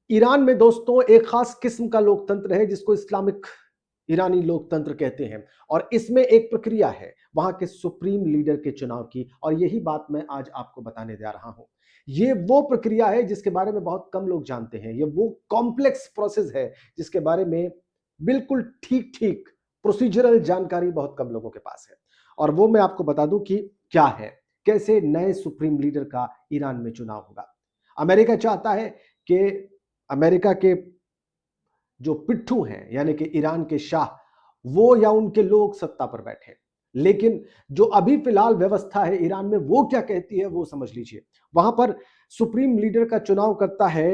Iran में दोस्तों एक खास किस्म का लोकतंत्र है जिसको इस्लामिक ईरानी लोकतंत्र कहते हैं। और इसमें एक प्रक्रिया है वहां के सुप्रीम लीडर के चुनाव की, और यही बात मैं आज आपको बताने जा रहा हूं। ये वो प्रक्रिया है जिसके बारे में बहुत कम लोग जानते हैं। ये वो कॉम्प्लेक्स प्रोसेस है जिसके बारे में बिल्कुल ठीक ठीक प्रोसीजरल जानकारी बहुत कम लोगों के पास है। और वो मैं आपको बता दूं कि क्या है, कैसे नए सुप्रीम लीडर का ईरान में चुनाव होगा। अमेरिका चाहता है कि अमेरिका के जो पिट्ठू हैं यानी कि ईरान के शाह, वो या उनके लोग सत्ता पर बैठे। लेकिन जो अभी फिलहाल व्यवस्था है ईरान में वो क्या कहती है वो समझ लीजिए। वहां पर सुप्रीम लीडर का चुनाव करता है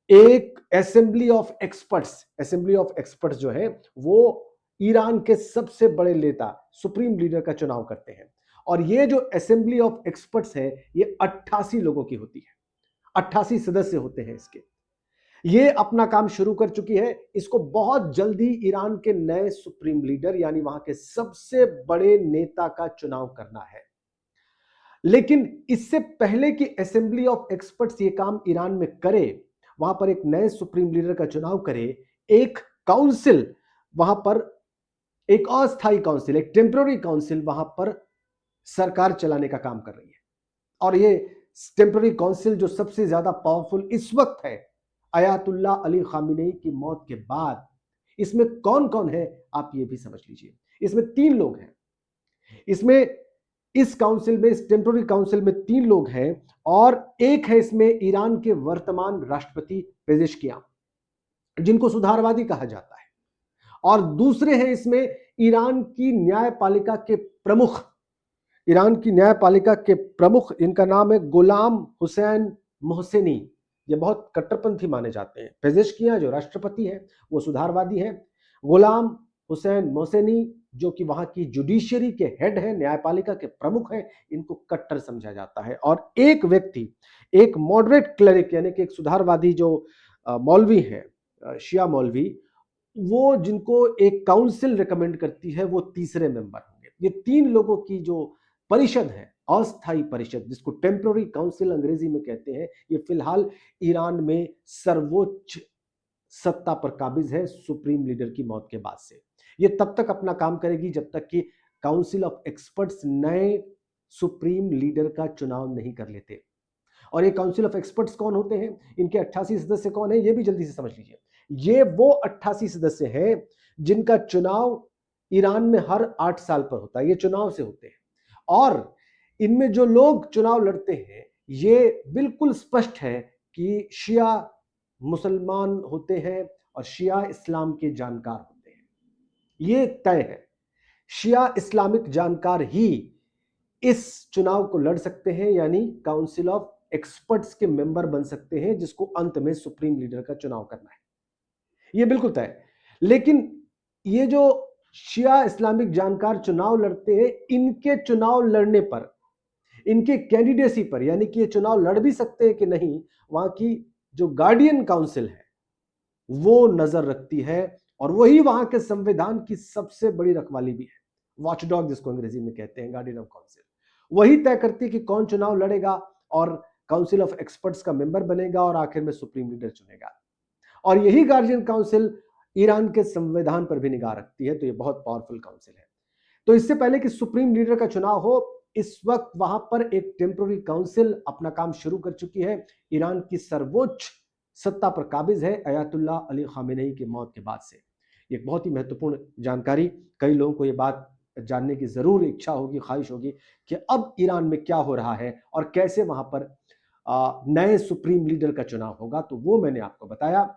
एक assembly of experts. Assembly of experts जो है वो ईरान के सबसे बड़े नेता सुप्रीम लीडर का चुनाव करते हैं। और ये जो असेंबली ऑफ एक्सपर्ट्स है ये 88 लोगों की होती है। 88 सदस्य होते हैं इसके। ये अपना काम शुरू कर चुकी है। इसको बहुत जल्दी ईरान के नए सुप्रीम लीडर यानी वहां के सबसे बड़े नेता का चुनाव करना है। लेकिन इससे पहले कि असेंबली ऑफ एक्सपर्ट्स ये काम ईरान में करे, वहां पर एक नए सुप्रीम लीडर का चुनाव करे, एक काउंसिल वहां पर, एक अस्थायी काउंसिल, एक टेम्पररी काउंसिल वहां पर सरकार चलाने का काम कर रही है। और ये टेम्पररी काउंसिल जो सबसे ज्यादा पावरफुल इस वक्त है अयातुल्ला अली खामिनेई की मौत के बाद, इसमें कौन कौन है आप ये भी समझ लीजिए। इसमें 3 लोग हैं। इसमें इस काउंसिल में, इस टेम्पररी काउंसिल में 3 लोग हैं। और एक है इसमें ईरान के वर्तमान राष्ट्रपति पेजेशकियां, जिनको सुधारवादी कहा जाता है। और दूसरे हैं इसमें ईरान की न्यायपालिका के प्रमुख, ईरान की न्यायपालिका के प्रमुख, इनका नाम है गुलाम हुसैन मोहसेनी। ये बहुत कट्टरपंथी माने जाते हैं। पेजेशकियां जो राष्ट्रपति हैं वो सुधारवादी हैं। गुलाम हुसैन मोहसेनी जो कि वहां की जुडिशियरी के हेड है, न्यायपालिका के प्रमुख हैं, इनको कट्टर समझा जाता है। और एक व्यक्ति, एक मॉडरेट क्लरिक यानी कि एक सुधारवादी जो मौलवी है, शिया मौलवी, वो जिनको एक काउंसिल रिकमेंड करती है, वो तीसरे मेंबर होंगे। ये 3 लोगों की जो परिषद है, अस्थायी परिषद, जिसको टेम्पररी काउंसिल अंग्रेजी में कहते हैं, ये फिलहाल ईरान में सर्वोच्च सत्ता पर काबिज है सुप्रीम लीडर की मौत के बाद से। ये तब तक अपना काम करेगी जब तक कि काउंसिल ऑफ एक्सपर्ट्स नए सुप्रीम लीडर का चुनाव नहीं कर लेते। और ये काउंसिल ऑफ एक्सपर्ट्स कौन होते हैं, इनके 88 सदस्य कौन है, ये भी जल्दी से समझ लीजिए। ये वो 88 सदस्य हैं जिनका चुनाव ईरान में हर 8 साल पर होता है। ये चुनाव से होते हैं। और इनमें जो लोग चुनाव लड़ते हैं ये बिल्कुल स्पष्ट है कि शिया मुसलमान होते हैं और शिया इस्लाम के जानकार होते हैं। ये तय है। शिया इस्लामिक जानकार ही इस चुनाव को लड़ सकते हैं, यानी काउंसिल ऑफ एक्सपर्ट्स के मेंबर बन सकते हैं, जिसको अंत में सुप्रीम लीडर का चुनाव करना है। ये बिल्कुल तय है। लेकिन ये जो शिया इस्लामिक जानकार चुनाव लड़ते हैं, इनके चुनाव लड़ने पर, इनके कैंडिडेसी पर, यानी कि ये चुनाव लड़ भी सकते हैं कि नहीं, वहां की जो गार्डियन काउंसिल है वो नजर रखती है। और वही वहां के संविधान की सबसे बड़ी रखवाली भी है। वॉचडॉग जिसको अंग्रेजी में कहते हैं, गार्डियन ऑफ काउंसिल, वही तय करती है कि कौन चुनाव लड़ेगा और काउंसिल ऑफ एक्सपर्ट्स का मेंबर बनेगा और आखिर में सुप्रीम लीडर चुनेगा। और यही गार्जियन काउंसिल ईरान के संविधान पर भी निगाह रखती है। तो ये बहुत पावरफुल काउंसिल है। तो इससे पहले कि सुप्रीम लीडर का चुनाव हो, इस वक्त वहां पर एक टेम्पररी काउंसिल अपना काम शुरू कर चुकी है। ईरान की सर्वोच्च सत्ता पर काबिज है अयातुल्ला अली खामेनेई की मौत के बाद से। एक बहुत ही महत्वपूर्ण जानकारी। कई लोगों को यह बात जानने की जरूर इच्छा होगी, ख्वाहिश होगी कि अब ईरान में क्या हो रहा है और कैसे वहां पर नए सुप्रीम लीडर का चुनाव होगा। तो वो मैंने आपको बताया।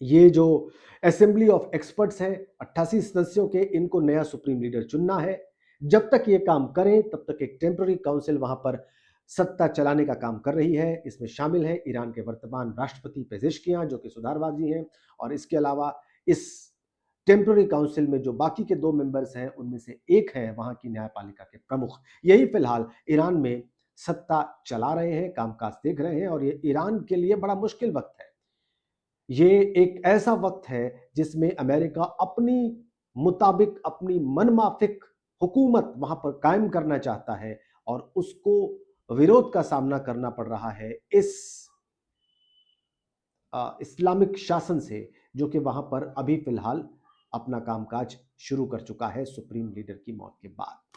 ये जो असेंबली ऑफ एक्सपर्ट्स हैं 88 सदस्यों के, इनको नया सुप्रीम लीडर चुनना है। जब तक ये काम करें तब तक एक टेम्पररी काउंसिल वहां पर सत्ता चलाने का काम कर रही है। इसमें शामिल है ईरान के वर्तमान राष्ट्रपति पेजेशकियां जो कि सुधारवादी हैं। और इसके अलावा इस टेम्पररी काउंसिल में जो बाकी के 2 मेंबर्स हैं उनमें से एक है वहां की न्यायपालिका के प्रमुख। यही फिलहाल ईरान में सत्ता चला रहे हैं, कामकाज देख रहे हैं। और ये ईरान के लिए बड़ा मुश्किल वक्त है। ये एक ऐसा वक्त है जिसमें अमेरिका अपनी मुताबिक, अपनी मनमाफिक हुकूमत वहां पर कायम करना चाहता है और उसको विरोध का सामना करना पड़ रहा है इस इस्लामिक शासन से, जो कि वहां पर अभी फिलहाल अपना कामकाज शुरू कर चुका है सुप्रीम लीडर की मौत के बाद।